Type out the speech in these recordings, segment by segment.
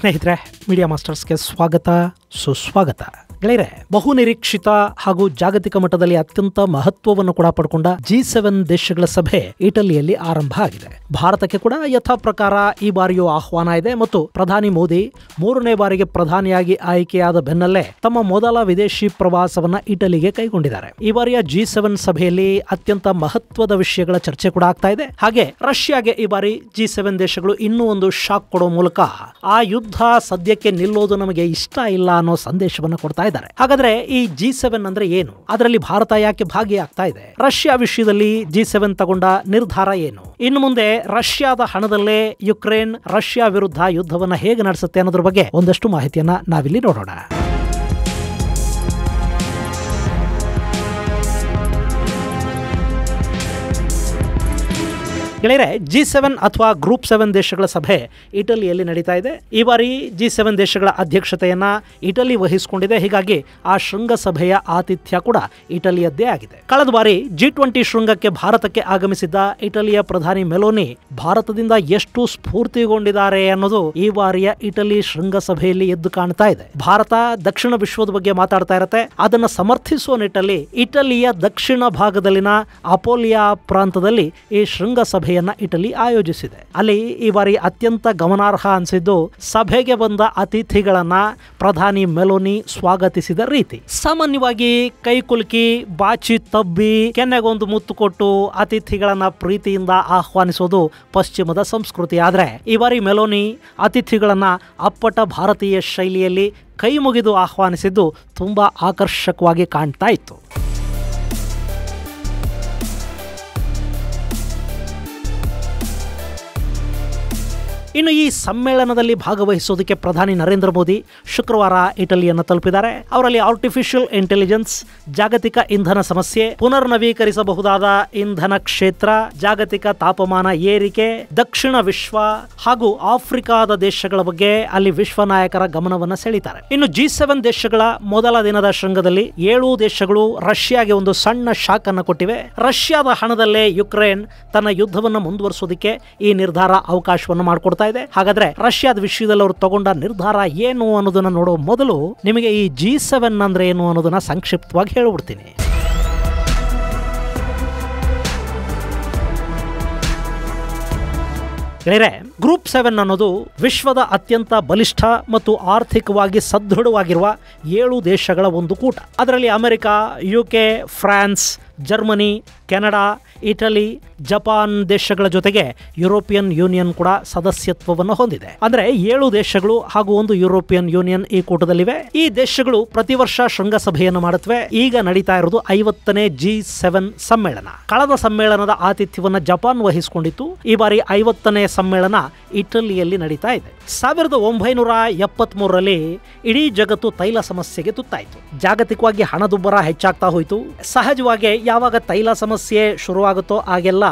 ಸ್ನೇಹಿತರೆ, ಮೀಡಿಯಾ ಮಾಸ್ಟರ್ಸ್ಗೆ ಸ್ವಾಗತ ಸುಸ್ವಾಗತ. ಗೆಳೆಯರೆ, ಬಹು ನಿರೀಕ್ಷಿತ ಹಾಗೂ ಜಾಗತಿಕ ಮಟ್ಟದಲ್ಲಿ ಅತ್ಯಂತ ಮಹತ್ವವನ್ನು ಕೂಡ ಪಡ್ಕೊಂಡ G7 ದೇಶಗಳ ಸಭೆ ಇಟಲಿಯಲ್ಲಿ ಆರಂಭ ಆಗಿದೆ. ಭಾರತಕ್ಕೆ ಕೂಡ ಯಥಾ ಪ್ರಕಾರ ಈ ಬಾರಿಯೂ ಆಹ್ವಾನ ಇದೆ ಮತ್ತು ಪ್ರಧಾನಿ ಮೋದಿ 3ನೇ ಬಾರಿಗೆ ಪ್ರಧಾನಿಯಾಗಿ ಆಯ್ಕೆಯಾದ ಬೆನ್ನಲ್ಲೇ ತಮ್ಮ ಮೊದಲ ವಿದೇಶಿ ಪ್ರವಾಸವನ್ನ ಇಟಲಿಗೆ ಕೈಗೊಂಡಿದ್ದಾರೆ. ಈ ಬಾರಿಯ G7 ಸಭೆಯಲ್ಲಿ ಅತ್ಯಂತ ಮಹತ್ವದ ವಿಷಯಗಳ ಚರ್ಚೆ ಕೂಡ ಆಗ್ತಾ ಇದೆ. ಹಾಗೆ ರಷ್ಯಾಗೆ ಈ ಬಾರಿ G7 ದೇಶಗಳು ಇನ್ನೂ ಒಂದು ಶಾಕ್ ಕೊಡೋ ಮೂಲಕ ಆ ಯುದ್ಧ ಸದ್ಯಕ್ಕೆ ನಿಲ್ಲೋದು ನಮಗೆ ಇಷ್ಟ ಇಲ್ಲ ಅನ್ನೋ ಸಂದೇಶವನ್ನು ಕೊಡ್ತಾ ಇದ್ದಾರೆ. ಹಾಗಾದ್ರೆ ಈ G7 ಅಂದ್ರೆ ಏನು? ಅದರಲ್ಲಿ ಭಾರತ ಯಾಕೆ ಭಾಗಿಯಾಗ್ತಾ ಇದೆ? ರಷ್ಯಾ ವಿಷಯದಲ್ಲಿ G7 ತಗೊಂಡ ನಿರ್ಧಾರ ಏನು? ಇನ್ನು ಮುಂದೆ ರಷ್ಯಾದ ಹಣದಲ್ಲೇ ಯುಕ್ರೇನ್ ರಷ್ಯಾ ವಿರುದ್ಧ ಯುದ್ಧವನ್ನ ಹೇಗೆ ನಡೆಸುತ್ತೆ ಅನ್ನೋದ್ರ ಬಗ್ಗೆ ಒಂದಷ್ಟು ಮಾಹಿತಿಯನ್ನ ನಾವಿಲ್ಲಿ ನೋಡೋಣ. ಗೆಳೆಯರೆ, G7 ಅಥವಾ ಗ್ರೂಪ್ 7 ದೇಶಗಳ ಸಭೆ ಇಟಲಿಯಲ್ಲಿ ನಡೀತಾ ಇದೆ. ಈ ಬಾರಿ G7 ದೇಶಗಳ ಅಧ್ಯಕ್ಷತೆಯನ್ನ ಇಟಲಿ ವಹಿಸಿಕೊಂಡಿದೆ. ಹೀಗಾಗಿ ಆ ಶೃಂಗಸಭೆಯ ಆತಿಥ್ಯ ಕೂಡ ಇಟಲಿಯದ್ದೇ ಆಗಿದೆ. ಕಳೆದ ಬಾರಿ G20 ಶೃಂಗಕ್ಕೆ ಭಾರತಕ್ಕೆ ಆಗಮಿಸಿದ್ದ ಇಟಲಿಯ ಪ್ರಧಾನಿ ಮೆಲೋನಿ ಭಾರತದಿಂದ ಎಷ್ಟು ಸ್ಫೂರ್ತಿಗೊಂಡಿದ್ದಾರೆ ಅನ್ನೋದು ಈ ಬಾರಿಯ ಇಟಲಿ ಶೃಂಗಸಭೆಯಲ್ಲಿ ಎದ್ದು ಕಾಣ್ತಾ ಇದೆ. ಭಾರತ ದಕ್ಷಿಣ ವಿಶ್ವದ ಬಗ್ಗೆ ಮಾತಾಡ್ತಾ ಇರತ್ತೆ. ಅದನ್ನು ಸಮರ್ಥಿಸುವ ನಿಟ್ಟಲ್ಲಿ ಇಟಲಿಯ ದಕ್ಷಿಣ ಭಾಗದಲ್ಲಿನ ಅಪೋಲಿಯಾ ಪ್ರಾಂತದಲ್ಲಿ ಈ ಶೃಂಗಸಭೆ ಇಟಲಿ ಆಯೋಜಿಸಿದೆ. ಅಲ್ಲಿ ಈ ಬಾರಿ ಅತ್ಯಂತ ಗಮನಾರ್ಹ ಅನಿಸಿದ್ದು ಸಭೆಗೆ ಬಂದ ಅತಿಥಿಗಳನ್ನ ಪ್ರಧಾನಿ ಮೆಲೋನಿ ಸ್ವಾಗತಿಸಿದ ರೀತಿ. ಸಾಮಾನ್ಯವಾಗಿ ಕೈಕುಲುಕಿ ಬಾಚಿ ತಬ್ಬಿ ಕೆನ್ನೆಗೊಂದು ಮುತ್ತು ಕೊಟ್ಟು ಅತಿಥಿಗಳನ್ನ ಪ್ರೀತಿಯಿಂದ ಆಹ್ವಾನಿಸೋದು ಪಶ್ಚಿಮದ ಸಂಸ್ಕೃತಿ. ಆದ್ರೆ ಈ ಬಾರಿ ಮೆಲೋನಿ ಅತಿಥಿಗಳನ್ನ ಅಪ್ಪಟ ಭಾರತೀಯ ಶೈಲಿಯಲ್ಲಿ ಕೈ ಮುಗಿದು ಆಹ್ವಾನಿಸಿದ್ದು ತುಂಬಾ ಆಕರ್ಷಕವಾಗಿ ಕಾಣ್ತಾ ಇತ್ತು. ಇನ್ನು ಈ ಸಮ್ಮೇಳನದಲ್ಲಿ ಭಾಗವಹಿಸೋದಕ್ಕೆ ಪ್ರಧಾನಿ ನರೇಂದ್ರ ಮೋದಿ ಶುಕ್ರವಾರ ಇಟಲಿಯನ್ನು ತಲುಪಿದ್ದಾರೆ. ಅವರಲ್ಲಿ ಆರ್ಟಿಫಿಷಿಯಲ್ ಇಂಟೆಲಿಜೆನ್ಸ್, ಜಾಗತಿಕ ಇಂಧನ ಸಮಸ್ಯೆ, ಪುನರ್ನವೀಕರಿಸಬಹುದಾದ ಇಂಧನ ಕ್ಷೇತ್ರ, ಜಾಗತಿಕ ತಾಪಮಾನ ಏರಿಕೆ, ದಕ್ಷಿಣ ವಿಶ್ವ ಹಾಗೂ ಆಫ್ರಿಕಾದ ದೇಶಗಳ ಬಗ್ಗೆ ಅಲ್ಲಿ ವಿಶ್ವ ನಾಯಕರ ಗಮನವನ್ನು ಸೆಳೀತಾರೆ. ಇನ್ನು G7 ದೇಶಗಳ ಮೊದಲ ದಿನದ ಶೃಂಗದಲ್ಲಿ 7 ದೇಶಗಳು ರಷ್ಯಾಗೆ ಒಂದು ಸಣ್ಣ ಶಾಕ್ ಅನ್ನು ಕೊಟ್ಟಿವೆ. ರಷ್ಯಾದ ಹಣದಲ್ಲೇ ಯುಕ್ರೇನ್ ತನ್ನ ಯುದ್ಧವನ್ನು ಮುಂದುವರಿಸೋದಕ್ಕೆ ಈ ನಿರ್ಧಾರ ಅವಕಾಶವನ್ನು ಮಾಡಿಕೊಡ್ತಾ ಇದೆ. ಹಾಗಾದ್ರೆ ರಷ್ಯಾದ ವಿಷಯದಲ್ಲಿ ಅವರು ತಗೊಂಡ ನಿರ್ಧಾರ ಏನು ಅನ್ನೋದನ್ನ ನೋಡೋ ಮೊದಲು ನಿಮಗೆ ಈ G7 ಅಂದ್ರೆ ಏನು ಅನ್ನೋದನ್ನ ಸಂಕ್ಷಿಪ್ತವಾಗಿ ಹೇಳ್ಬಿಡ್ತೀನಿ. ಗ್ರೂಪ್ 7 ಅನ್ನೋದು ವಿಶ್ವದ ಅತ್ಯಂತ ಬಲಿಷ್ಠ ಮತ್ತು ಆರ್ಥಿಕವಾಗಿ ಸದೃಢವಾಗಿರುವ 7 ದೇಶಗಳ ಒಂದು ಕೂಟ. ಅದರಲ್ಲಿ America, UK, France, Germany, Canada, Italy, Japan ದೇಶಗಳ ಜೊತೆಗೆ ಯುರೋಪಿಯನ್ ಯೂನಿಯನ್ ಕೂಡ ಸದಸ್ಯತ್ವವನ್ನು ಹೊಂದಿದೆ. ಅಂದ್ರೆ 7 ದೇಶಗಳು ಹಾಗೂ ಒಂದು ಯುರೋಪಿಯನ್ ಯೂನಿಯನ್ ಈ ಕೂಟದಲ್ಲಿವೆ. ಈ ದೇಶಗಳು ಪ್ರತಿ ವರ್ಷ ಶೃಂಗಸಭೆಯನ್ನು ಮಾಡುತ್ತವೆ. ಈಗ ನಡೀತಾ ಇರೋದು 50ನೇ G7 ಸಮ್ಮೇಳನ. ಕಳೆದ ಸಮ್ಮೇಳನದ ಆತಿಥ್ಯವನ್ನ ಜಪಾನ್ ವಹಿಸಿಕೊಂಡಿತ್ತು. ಈ ಬಾರಿ 50ನೇ ಸಮ್ಮೇಳನ ಇಟಲಿಯಲ್ಲಿ ನಡೀತಾ ಇದೆ. 1973ರಲ್ಲಿ ಇಡೀ ಜಗತ್ತು ತೈಲ ಸಮಸ್ಯೆಗೆ ತುತ್ತಾಯಿತು. ಜಾಗತಿಕವಾಗಿ ಹಣದುಬ್ಬರ ಹೆಚ್ಚಾಗ್ತಾ ಹೋಯಿತು. ಸಹಜವಾಗಿ ಯಾವಾಗ ತೈಲ ಸಮಸ್ಯೆ ಶುರುವಾಗುತ್ತೋ ಆಗೆಲ್ಲ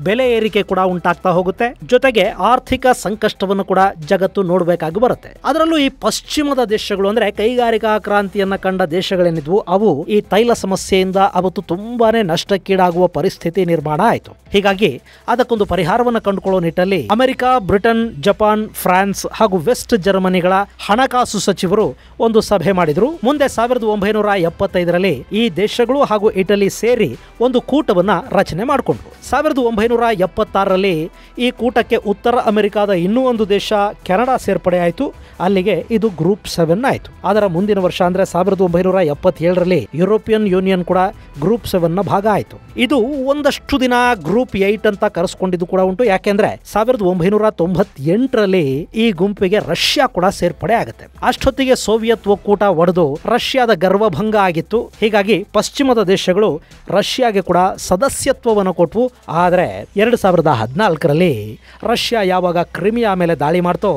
ಬೆಲೆ ಏರಿಕೆ ಕೂಡ ಉಂಟಾಗ್ತಾ ಹೋಗುತ್ತೆ. ಜೊತೆಗೆ ಆರ್ಥಿಕ ಸಂಕಷ್ಟವನ್ನು ಕೂಡ ಜಗತ್ತು ನೋಡಬೇಕಾಗಿ ಬರುತ್ತೆ. ಅದರಲ್ಲೂ ಈ ಪಶ್ಚಿಮದ ದೇಶಗಳು ಅಂದ್ರೆ ಕೈಗಾರಿಕಾ ಕ್ರಾಂತಿಯನ್ನ ಕಂಡ ದೇಶಗಳೇನಿದ್ವು ಅವು ಈ ತೈಲ ಸಮಸ್ಯೆಯಿಂದ ಅವತ್ತು ತುಂಬಾನೇ ನಷ್ಟಕ್ಕೀಡಾಗುವ ಪರಿಸ್ಥಿತಿ ನಿರ್ಮಾಣ ಆಯಿತು. ಹೀಗಾಗಿ ಅದಕ್ಕೊಂದು ಪರಿಹಾರವನ್ನು ಕಂಡುಕೊಳ್ಳೋ ನಿಟ್ಟಲ್ಲಿ ಅಮೆರಿಕ, ಬ್ರಿಟನ್, ಜಪಾನ್, ಫ್ರಾನ್ಸ್ ಹಾಗೂ ವೆಸ್ಟ್ ಜರ್ಮನಿಗಳ ಹಣಕಾಸು ಸಚಿವರು ಒಂದು ಸಭೆ ಮಾಡಿದ್ರು. ಮುಂದೆ 1975ರಲ್ಲಿ ಈ ದೇಶಗಳು ಹಾಗೂ ಇಟಲಿ ಸೇರಿ ಒಂದು ಕೂಟವನ್ನ ರಚನೆ ಮಾಡಿಕೊಂಡ್ರು. 1976ರಲ್ಲಿ ಈ ಕೂಟಕ್ಕೆ ಉತ್ತರ ಅಮೆರಿಕಾದ ಇನ್ನೂ ಒಂದು ದೇಶ ಕೆನಡಾ ಸೇರ್ಪಡೆ ಆಯಿತು. ಅಲ್ಲಿಗೆ ಇದು ಗ್ರೂಪ್ 7 ಆಯಿತು. ಅದರ ಮುಂದಿನ ವರ್ಷ ಅಂದ್ರೆ 1977ರಲ್ಲಿ ಯುರೋಪಿಯನ್ ಯೂನಿಯನ್ ಕೂಡ ಗ್ರೂಪ್ 7ನ ಭಾಗ ಆಯಿತು. ಇದು ಒಂದಷ್ಟು ದಿನ ಗ್ರೂಪ್ 8 ಅಂತ ಕರೆಸ್ಕೊಂಡಿದ್ದು ಕೂಡ ಉಂಟು. ಯಾಕೆಂದ್ರೆ 1998ರಲ್ಲಿ ಈ ಗುಂಪಿಗೆ ರಷ್ಯಾ ಕೂಡ ಸೇರ್ಪಡೆ ಆಗುತ್ತೆ. ಅಷ್ಟೊತ್ತಿಗೆ ಸೋವಿಯತ್ ಒಕ್ಕೂಟ ಒಡೆದು ರಷ್ಯಾದ ಗರ್ವಭಂಗ ಆಗಿತ್ತು. ಹೀಗಾಗಿ ಪಶ್ಚಿಮದ ದೇಶಗಳು ರಷ್ಯಾಗೆ ಕೂಡ ಸದಸ್ಯತ್ವವನ್ನು ಕೊಟ್ವು. ಆದರೆ 2014ರಲ್ಲಿ ರಷ್ಯಾ ಯಾವಾಗ ಕ್ರಿಮಿಯಾ ಮೇಲೆ ದಾಳಿ ಮಾಡ್ತೋ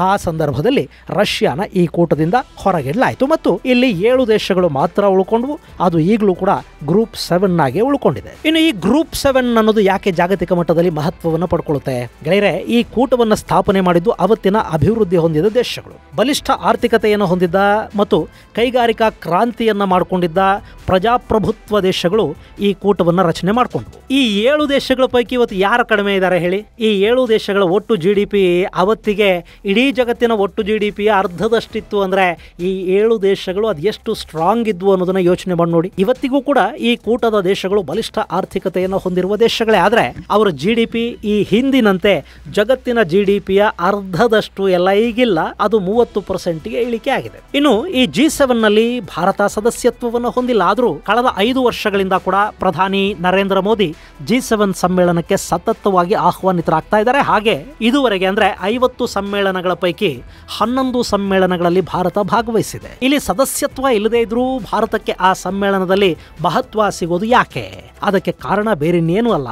ಆ ಸಂದರ್ಭದಲ್ಲಿ ರಷ್ಯಾನ ಈ ಕೂಟದಿಂದ ಹೊರಗಿಡಲಾಯಿತು ಮತ್ತು ಇಲ್ಲಿ 7 ದೇಶಗಳು ಮಾತ್ರ ಉಳ್ಕೊಂಡ್ವು. ಅದು ಈಗಲೂ ಕೂಡ ಗ್ರೂಪ್ 7 ಆಗಿ ಉಳ್ಕೊಂಡಿದೆ. ಇನ್ನು ಈ ಗ್ರೂಪ್ 7 ಅನ್ನೋದು ಯಾಕೆ ಜಾಗತಿಕ ಮಟ್ಟದಲ್ಲಿ ಮಹತ್ವವನ್ನು ಪಡ್ಕೊಳ್ಳುತ್ತೆ ಗೆಳೆಯರೆ? ಈ ಕೂಟ ಕೂಟವನ್ನು ಸ್ಥಾಪನೆ ಮಾಡಿದ್ದು ಅವತ್ತಿನ ಅಭಿವೃದ್ಧಿ ಹೊಂದಿದ ದೇಶಗಳು, ಬಲಿಷ್ಠ ಆರ್ಥಿಕತೆಯನ್ನು ಹೊಂದಿದ್ದ ಮತ್ತು ಕೈಗಾರಿಕಾ ಕ್ರಾಂತಿಯನ್ನ ಮಾಡಿಕೊಂಡಿದ್ದ ಪ್ರಜಾಪ್ರಭುತ್ವ ದೇಶಗಳು ಈ ಕೂಟವನ್ನು ರಚನೆ ಮಾಡಿಕೊಂಡ್ವು. ಈ 7 ದೇಶಗಳ ಪೈಕಿ ಇವತ್ತು ಯಾರು ಕಡಿಮೆ ಇದ್ದಾರೆ ಹೇಳಿ? ಈ 7 ದೇಶಗಳ ಒಟ್ಟು GDP ಅವತ್ತಿಗೆ ಇಡೀ ಜಗತ್ತಿನ ಒಟ್ಟು GDP ಅರ್ಧದಷ್ಟಿತ್ತು ಅಂದ್ರೆ ಈ 7 ದೇಶಗಳು ಅದು ಎಷ್ಟು ಸ್ಟ್ರಾಂಗ್ ಇದ್ವು ಅನ್ನೋದನ್ನ ಯೋಚನೆ ಮಾಡಿ ನೋಡಿ. ಇವತ್ತಿಗೂ ಕೂಡ ಈ ಕೂಟದ ದೇಶಗಳು ಬಲಿಷ್ಠ ಆರ್ಥಿಕತೆಯನ್ನು ಹೊಂದಿರುವ ದೇಶಗಳೇ, ಆದ್ರೆ ಅವರ GDP ಈ ಹಿಂದಿನಂತೆ ಜಗತ್ತಿನ GDPಯ ಅರ್ಧದಷ್ಟು ಎಲ್ಲ ಈಗಿಲ್ಲ, ಅದು 30%ಗೆ ಇಳಿಕೆ ಆಗಿದೆ. ಇನ್ನು ಈ G7 ನಲ್ಲಿ ಭಾರತ ಸದಸ್ಯತ್ವವನ್ನು ಹೊಂದಿಲ್ಲ, ಆದರೂ ಕಳೆದ 5 ವರ್ಷಗಳಿಂದ ಕೂಡ ಪ್ರಧಾನಿ ನರೇಂದ್ರ ಮೋದಿ G7 ಸಮ್ಮೇಳನಕ್ಕೆ ಸತತವಾಗಿ ಆಹ್ವಾನಿತರಾಗ್ತಾ ಇದ್ದಾರೆ. ಹಾಗೆ ಇದುವರೆಗೆ ಅಂದ್ರೆ 50 ಸಮ್ಮೇಳನಗಳ ಪೈಕಿ 11 ಸಮ್ಮೇಳನಗಳಲ್ಲಿ ಭಾರತ ಭಾಗವಹಿಸಿದೆ. ಇಲ್ಲಿ ಸದಸ್ಯತ್ವ ಇಲ್ಲದೇ ಇದ್ರೂ ಭಾರತಕ್ಕೆ ಆ ಸಮ್ಮೇಳನದಲ್ಲಿ ಮಹತ್ವ ಸಿಗೋದು ಯಾಕೆ? ಅದಕ್ಕೆ ಕಾರಣ ಬೇರೆನ್ನೇನೂ ಅಲ್ಲ,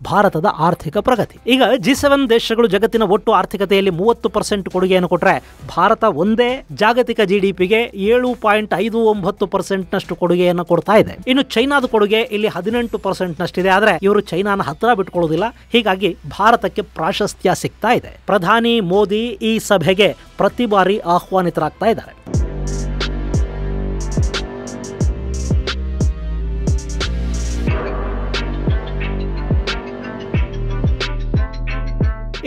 ಭಾರತದ ಆರ್ಥಿಕ ಪ್ರಗತಿ. ಈಗ G7 ದೇಶಗಳು ಜಗತ್ತಿನ ಒಟ್ಟು ಆರ್ಥಿಕತೆಯಲ್ಲಿ 30% ಕೊಡುಗೆಯನ್ನು ಕೊಟ್ಟರೆ ಭಾರತ ಒಂದೇ ಜಾಗತಿಕ GDPಗೆ 7.59% ನಷ್ಟು ಕೊಡುಗೆಯನ್ನು ಕೊಡ್ತಾ ಇದೆ. ಇನ್ನು ಚೈನಾದ ಕೊಡುಗೆ ಇಲ್ಲಿ 18% ನಷ್ಟಿದೆ, ಆದ್ರೆ ಇವರು ಚೈನಾನ ಹತ್ರ ಬಿಟ್ಕೊಳ್ಳೋದಿಲ್ಲ. ಹೀಗಾಗಿ ಭಾರತಕ್ಕೆ ಪ್ರಾಶಸ್ತ್ಯ ಸಿಗ್ತಾ ಇದೆ. ಪ್ರಧಾನಿ ಮೋದಿ ಈ ಸಭೆಗೆ ಪ್ರತಿ ಬಾರಿ ಆಹ್ವಾನಿತರಾಗ್ತಾ ಇದ್ದಾರೆ.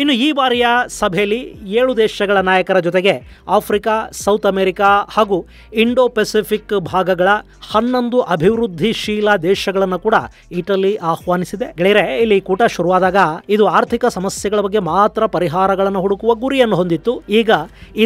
ಇನ್ನು ಈ ಬಾರಿಯ ಸಭೆಯಲ್ಲಿ 7 ದೇಶಗಳ ನಾಯಕರ ಜೊತೆಗೆ ಆಫ್ರಿಕಾ, ಸೌತ್ ಅಮೆರಿಕಾ ಹಾಗೂ ಇಂಡೋ ಪೆಸಿಫಿಕ್ ಭಾಗಗಳ 11 ಅಭಿವೃದ್ಧಿಶೀಲ ದೇಶಗಳನ್ನು ಕೂಡ ಇಟಲಿ ಆಹ್ವಾನಿಸಿದೆ. ಗೆಳೆಯರೆ, ಇಲ್ಲಿ ಕೂಟ ಶುರುವಾದಾಗ ಇದು ಆರ್ಥಿಕ ಸಮಸ್ಯೆಗಳ ಬಗ್ಗೆ ಮಾತ್ರ ಪರಿಹಾರಗಳನ್ನು ಹುಡುಕುವ ಗುರಿಯನ್ನು ಹೊಂದಿತ್ತು. ಈಗ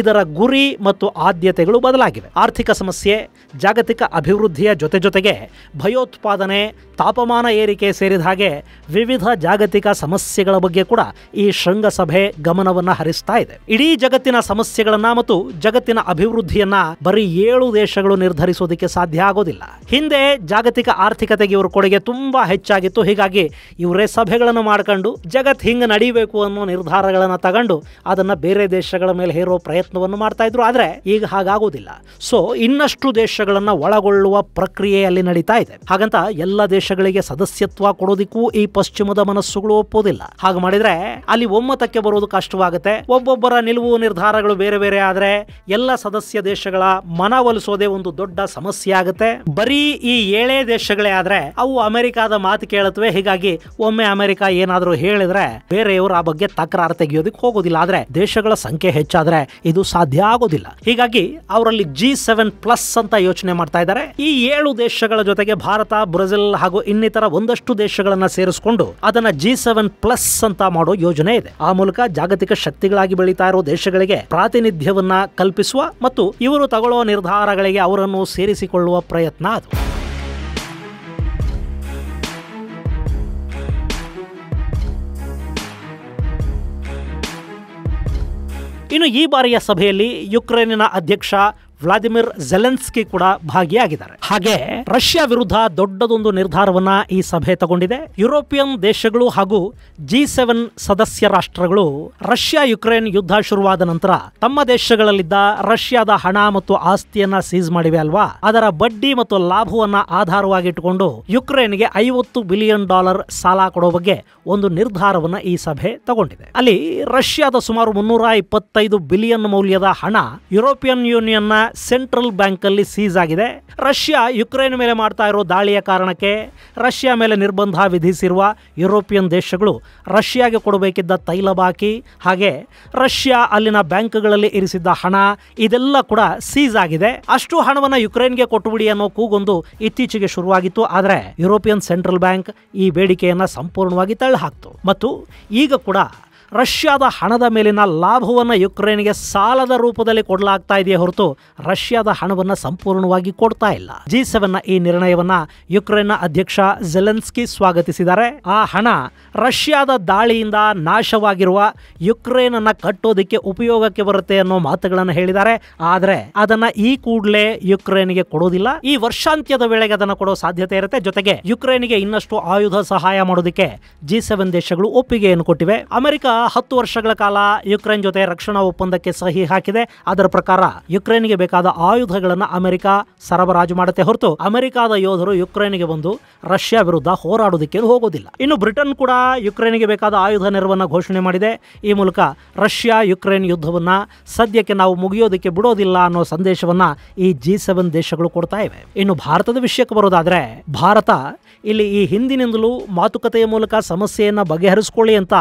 ಇದರ ಗುರಿ ಮತ್ತು ಆದ್ಯತೆಗಳು ಬದಲಾಗಿವೆ. ಆರ್ಥಿಕ ಸಮಸ್ಯೆ, ಜಾಗತಿಕ ಅಭಿವೃದ್ಧಿಯ ಜೊತೆಗೆ ಭಯೋತ್ಪಾದನೆ, ತಾಪಮಾನ ಏರಿಕೆ ಸೇರಿದ ಹಾಗೆ ವಿವಿಧ ಜಾಗತಿಕ ಸಮಸ್ಯೆಗಳ ಬಗ್ಗೆ ಕೂಡ ಈ ಶೃಂಗಸಭೆ ಗಮನವನ್ನ ಹರಿಸ್ತಾ ಇದೆ. ಇಡೀ ಜಗತ್ತಿನ ಸಮಸ್ಯೆಗಳನ್ನ ಮತ್ತು ಜಗತ್ತಿನ ಅಭಿವೃದ್ಧಿಯನ್ನ ಬರೀ 7 ದೇಶಗಳು ನಿರ್ಧರಿಸೋದಕ್ಕೆ ಸಾಧ್ಯ ಆಗೋದಿಲ್ಲ. ಹಿಂದೆ ಜಾಗತಿಕ ಆರ್ಥಿಕತೆಗೆ ಇವ್ರ ಕೊಡುಗೆ ತುಂಬಾ ಹೆಚ್ಚಾಗಿತ್ತು. ಹೀಗಾಗಿ ಇವರೇ ಸಭೆಗಳನ್ನು ಮಾಡ್ಕೊಂಡು ಜಗತ್ ಹಿಂಗ ನಡೀಬೇಕು ಅನ್ನೋ ನಿರ್ಧಾರಗಳನ್ನ ತಗೊಂಡು ಅದನ್ನ ಬೇರೆ ದೇಶಗಳ ಮೇಲೆ ಹೇರೋ ಪ್ರಯತ್ನವನ್ನು ಮಾಡ್ತಾ ಇದ್ರು. ಆದ್ರೆ ಈಗ ಹಾಗಾಗೋದಿಲ್ಲ. ಸೊ ಇನ್ನಷ್ಟು ದೇಶಗಳನ್ನ ಒಳಗೊಳ್ಳುವ ಪ್ರಕ್ರಿಯೆ ಅಲ್ಲಿ ನಡೀತಾ ಇದೆ. ಹಾಗಂತ ಎಲ್ಲ ದೇಶಗಳಿಗೆ ಸದಸ್ಯತ್ವ ಕೊಡೋದಿಕ್ಕೂ ಈ ಪಶ್ಚಿಮದ ಮನಸ್ಸುಗಳು ಒಪ್ಪೋದಿಲ್ಲ. ಹಾಗೆ ಮಾಡಿದ್ರೆ ಅಲ್ಲಿ ಒಮ್ಮತಕ್ಕೆ ಬರೋದು ಕಷ್ಟವಾಗುತ್ತೆ. ಒಬ್ಬೊಬ್ಬರ ನಿಲುವು ನಿರ್ಧಾರಗಳು ಬೇರೆ ಬೇರೆ ಆದ್ರೆ ಎಲ್ಲ ಸದಸ್ಯ ದೇಶಗಳ ಮನವೊಲಿಸೋದೇ ಒಂದು ದೊಡ್ಡ ಸಮಸ್ಯೆ ಆಗುತ್ತೆ. ಬರೀ ಈ 7 ದೇಶಗಳೇ ಆದ್ರೆ ಅವು ಅಮೆರಿಕಾದ ಮಾತು ಕೇಳುತ್ತವೆ. ಹೀಗಾಗಿ ಒಮ್ಮೆ ಅಮೆರಿಕ ಏನಾದ್ರೂ ಹೇಳಿದ್ರೆ ಬೇರೆಯವರು ಆ ಬಗ್ಗೆ ತಕರಾರು ತೆಗೆಯೋದಕ್ಕೆ ಹೋಗೋದಿಲ್ಲ. ಆದ್ರೆ ದೇಶಗಳ ಸಂಖ್ಯೆ ಹೆಚ್ಚಾದ್ರೆ ಇದು ಸಾಧ್ಯ ಆಗೋದಿಲ್ಲ. ಹೀಗಾಗಿ ಅವರಲ್ಲಿ G7+ ಅಂತ ಯೋಚನೆ ಮಾಡ್ತಾ ಇದ್ದಾರೆ. ಈ 7 ದೇಶಗಳ ಜೊತೆಗೆ ಭಾರತ, ಬ್ರೆಜಿಲ್ ಹಾಗೂ ಇನ್ನಿತರ ಒಂದಷ್ಟು ದೇಶಗಳನ್ನ ಸೇರಿಸಿಕೊಂಡು ಅದನ್ನ G7+ ಅಂತ ಮಾಡೋ ಯೋಜನೆ ಇದೆ. ಆ ಮೂಲಕ ಜಾಗತಿಕ ಶಕ್ತಿಗಳಾಗಿ ಬೆಳೀತಾ ಇರೋ ದೇಶಗಳಿಗೆ ಪ್ರಾತಿನಿಧ್ಯವನ್ನ ಕಲ್ಪಿಸುವ ಮತ್ತು ಇವರು ತಗೊಳ್ಳುವ ನಿರ್ಧಾರಗಳಿಗೆ ಅವರನ್ನು ಸೇರಿಸಿಕೊಳ್ಳುವ ಪ್ರಯತ್ನ ಅದು. ಇನ್ನು ಈ ಬಾರಿಯ ಸಭೆಯಲ್ಲಿ ಯುಕ್ರೇನಿನ ಅಧ್ಯಕ್ಷ ವ್ಲಾದಿಮಿರ್ ಝೆಲೆನ್ಸ್ಕಿ ಕೂಡ ಭಾಗಿಯಾಗಿದ್ದಾರೆ. ಹಾಗೆ ರಷ್ಯಾ ವಿರುದ್ಧ ದೊಡ್ಡದೊಂದು ನಿರ್ಧಾರವನ್ನ ಈ ಸಭೆ ತಗೊಂಡಿದೆ. ಯುರೋಪಿಯನ್ ದೇಶಗಳು ಹಾಗೂ G7 ಸದಸ್ಯ ರಾಷ್ಟ್ರಗಳು ರಷ್ಯಾ ಯುಕ್ರೇನ್ ಯುದ್ಧ ಶುರುವಾದ ನಂತರ ತಮ್ಮ ದೇಶಗಳಲ್ಲಿದ್ದ ರಷ್ಯಾದ ಹಣ ಮತ್ತು ಆಸ್ತಿಯನ್ನ ಸೀಸ್ ಮಾಡಿವೆ ಅಲ್ವಾ. ಅದರ ಬಡ್ಡಿ ಮತ್ತು ಲಾಭವನ್ನ ಆಧಾರವಾಗಿಟ್ಟುಕೊಂಡು ಯುಕ್ರೇನ್ಗೆ $50 ಬಿಲಿಯನ್ ಸಾಲ ಕೊಡೋ ಬಗ್ಗೆ ಒಂದು ನಿರ್ಧಾರವನ್ನ ಈ ಸಭೆ ತಗೊಂಡಿದೆ. ಅಲ್ಲಿ ರಷ್ಯಾದ ಸುಮಾರು $325 ಬಿಲಿಯನ್ ಮೌಲ್ಯದ ಹಣ ಯುರೋಪಿಯನ್ ಯೂನಿಯನ್ನ ಸೆಂಟ್ರಲ್ ಬ್ಯಾಂಕ್ ಅಲ್ಲಿ ಸೀಸ್ ಆಗಿದೆ. ರಷ್ಯಾ ಯುಕ್ರೇನ್ ಮೇಲೆ ಮಾಡ್ತಾ ಇರೋ ದಾಳಿಯ ಕಾರಣಕ್ಕೆ ರಷ್ಯಾ ಮೇಲೆ ನಿರ್ಬಂಧ ವಿಧಿಸಿರುವ ಯುರೋಪಿಯನ್ ದೇಶಗಳು ರಷ್ಯಾಗೆ ಕೊಡಬೇಕಿದ್ದ ತೈಲ ಬಾಕಿ ಹಾಗೆ ರಷ್ಯಾ ಅಲ್ಲಿನ ಬ್ಯಾಂಕ್ಗಳಲ್ಲಿ ಇರಿಸಿದ್ದ ಹಣ ಇದೆಲ್ಲ ಕೂಡ ಸೀಸ್ ಆಗಿದೆ. ಅಷ್ಟು ಹಣವನ್ನು ಯುಕ್ರೇನ್ಗೆ ಕೊಟ್ಟುಬಿಡಿ ಅನ್ನೋ ಕೂಗೊಂದು ಇತ್ತೀಚೆಗೆ ಶುರುವಾಗಿತ್ತು. ಆದರೆ ಯುರೋಪಿಯನ್ ಸೆಂಟ್ರಲ್ ಬ್ಯಾಂಕ್ ಈ ಬೇಡಿಕೆಯನ್ನು ಸಂಪೂರ್ಣವಾಗಿ ತಳ್ಳಿಹಾಕ್ತು ಮತ್ತು ಈಗ ಕೂಡ ರಷ್ಯಾದ ಹಣದ ಮೇಲಿನ ಲಾಭವನ್ನು ಯುಕ್ರೇನ್ಗೆ ಸಾಲದ ರೂಪದಲ್ಲಿ ಕೊಡಲಾಗ್ತಾ ಇದೆಯೇ ಹೊರತು ರಷ್ಯಾದ ಹಣವನ್ನು ಸಂಪೂರ್ಣವಾಗಿ ಕೊಡ್ತಾ ಇಲ್ಲ. G7 ಈ ನಿರ್ಣಯವನ್ನ ಯುಕ್ರೇನ್ನ ಅಧ್ಯಕ್ಷ ಝೆಲೆನ್ಸ್ಕಿ ಸ್ವಾಗತಿಸಿದ್ದಾರೆ. ಆ ಹಣ ರಷ್ಯಾದ ದಾಳಿಯಿಂದ ನಾಶವಾಗಿರುವ ಯುಕ್ರೇನ್ ಅನ್ನ ಕಟ್ಟೋದಕ್ಕೆ ಉಪಯೋಗಕ್ಕೆ ಬರುತ್ತೆ ಅನ್ನೋ ಮಾತುಗಳನ್ನು ಹೇಳಿದ್ದಾರೆ. ಆದರೆ ಅದನ್ನ ಈ ಕೂಡಲೇ ಯುಕ್ರೇನ್ಗೆ ಕೊಡೋದಿಲ್ಲ. ಈ ವರ್ಷಾಂತ್ಯದ ವೇಳೆಗೆ ಅದನ್ನು ಕೊಡೋ ಸಾಧ್ಯತೆ ಇರುತ್ತೆ. ಜೊತೆಗೆ ಯುಕ್ರೇನ್ಗೆ ಇನ್ನಷ್ಟು ಆಯುಧ ಸಹಾಯ ಮಾಡೋದಕ್ಕೆ G7 ದೇಶಗಳು ಒಪ್ಪಿಗೆಯನ್ನು ಕೊಟ್ಟಿವೆ. ಅಮೆರಿಕ 10 ವರ್ಷಗಳ ಕಾಲ ಯುಕ್ರೇನ್ ಜೊತೆ ರಕ್ಷಣಾ ಒಪ್ಪಂದಕ್ಕೆ ಸಹಿ ಹಾಕಿದೆ. ಅದರ ಪ್ರಕಾರ ಯುಕ್ರೇನ್ಗೆ ಬೇಕಾದ ಆಯುಧಗಳನ್ನು ಅಮೆರಿಕ ಸರಬರಾಜು ಮಾಡುತ್ತೆ ಹೊರತು ಅಮೆರಿಕಾದ ಯೋಧರು ಯುಕ್ರೇನ್ಗೆ ಬಂದು ರಷ್ಯಾ ವಿರುದ್ಧ ಹೋರಾಡೋದಕ್ಕೆ ಹೋಗೋದಿಲ್ಲ. ಇನ್ನು ಬ್ರಿಟನ್ ಕೂಡ ಯುಕ್ರೇನ್ಗೆ ಬೇಕಾದ ಆಯುಧ ನೆರವನ್ನು ಘೋಷಣೆ ಮಾಡಿದೆ. ಈ ಮೂಲಕ ರಷ್ಯಾ ಯುಕ್ರೇನ್ ಯುದ್ಧವನ್ನ ಸದ್ಯಕ್ಕೆ ನಾವು ಮುಗಿಯೋದಕ್ಕೆ ಬಿಡೋದಿಲ್ಲ ಅನ್ನೋ ಸಂದೇಶವನ್ನ ಈ G7 ದೇಶಗಳು ಕೊಡ್ತಾ ಇವೆ. ಇನ್ನು ಭಾರತದ ವಿಷಯಕ್ಕೆ ಬರೋದಾದ್ರೆ, ಭಾರತ ಇಲ್ಲಿ ಈ ಹಿಂದಿನಿಂದಲೂ ಮಾತುಕತೆಯ ಮೂಲಕ ಸಮಸ್ಯೆಯನ್ನ ಬಗೆಹರಿಸಿಕೊಳ್ಳಿ ಅಂತ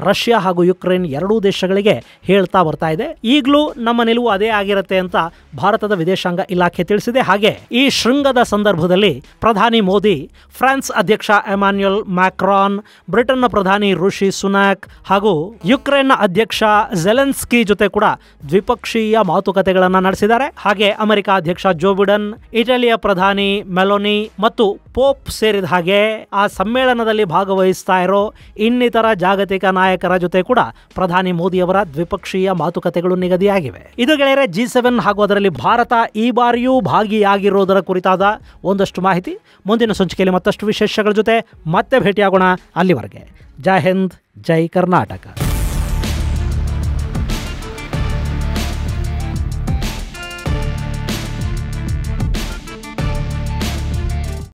ರಷ್ಯಾ ಹಾಗೂ ಯುಕ್ರೇನ್ ಎರಡೂ ದೇಶಗಳಿಗೆ ಹೇಳ್ತಾ ಬರ್ತಾ ಇದೆ. ಈಗಲೂ ನಮ್ಮ ನಿಲುವು ಅದೇ ಆಗಿರುತ್ತೆ ಅಂತ ಭಾರತದ ವಿದೇಶಾಂಗ ಇಲಾಖೆ ತಿಳಿಸಿದೆ. ಹಾಗೆ ಈ ಶೃಂಗದ ಸಂದರ್ಭದಲ್ಲಿ ಪ್ರಧಾನಿ ಮೋದಿ, ಫ್ರಾನ್ಸ್ ಅಧ್ಯಕ್ಷ ಎಮಾನ್ಯುಯಲ್ ಮ್ಯಾಕ್ರಾನ್, ಬ್ರಿಟನ್ನ ಪ್ರಧಾನಿ ಋಷಿ ಸುನಾಕ್ ಹಾಗೂ ಯುಕ್ರೇನ್ನ ಅಧ್ಯಕ್ಷ ಝೆಲೆನ್ಸ್ಕಿ ಜೊತೆ ಕೂಡ ದ್ವಿಪಕ್ಷೀಯ ಮಾತುಕತೆಗಳನ್ನು ನಡೆಸಿದ್ದಾರೆ. ಹಾಗೆ ಅಮೆರಿಕ ಅಧ್ಯಕ್ಷ ಜೋ ಬಿಡನ್, ಇಟಲಿಯ ಪ್ರಧಾನಿ ಮೆಲೋನಿ ಮತ್ತು ಪೋಪ್ ಸೇರಿದ ಹಾಗೆ ಆ ಸಮ್ಮೇಳನದಲ್ಲಿ ಭಾಗವಹಿಸ್ತಾ ಇರೋ ಇನ್ನಿತರ ಜಾಗತಿಕ ನಾಯಕರ ಜೊತೆ ಕೂಡ ಪ್ರಧಾನಿ ಮೋದಿಯವರ ದ್ವಿಪಕ್ಷೀಯ ಮಾತುಕತೆಗಳು ನಿಗದಿಯಾಗಿವೆ. ಇದು ಗೆಳೆಯರೆ G7 ಹಾಗೂ ಅದರಲ್ಲಿ ಭಾರತ ಈ ಬಾರಿಯೂ ಭಾಗಿಯಾಗಿರೋದರ ಕುರಿತಾದ ಒಂದಷ್ಟು ಮಾಹಿತಿ. ಮುಂದಿನ ಸಂಚಿಕೆಯಲ್ಲಿ ಮತ್ತಷ್ಟು ವಿಶೇಷಗಳ ಜೊತೆ ಮತ್ತೆ ಭೇಟಿಯಾಗೋಣ. ಅಲ್ಲಿವರೆಗೆ ಜೈ ಹಿಂದ್, ಜೈ ಕರ್ನಾಟಕ.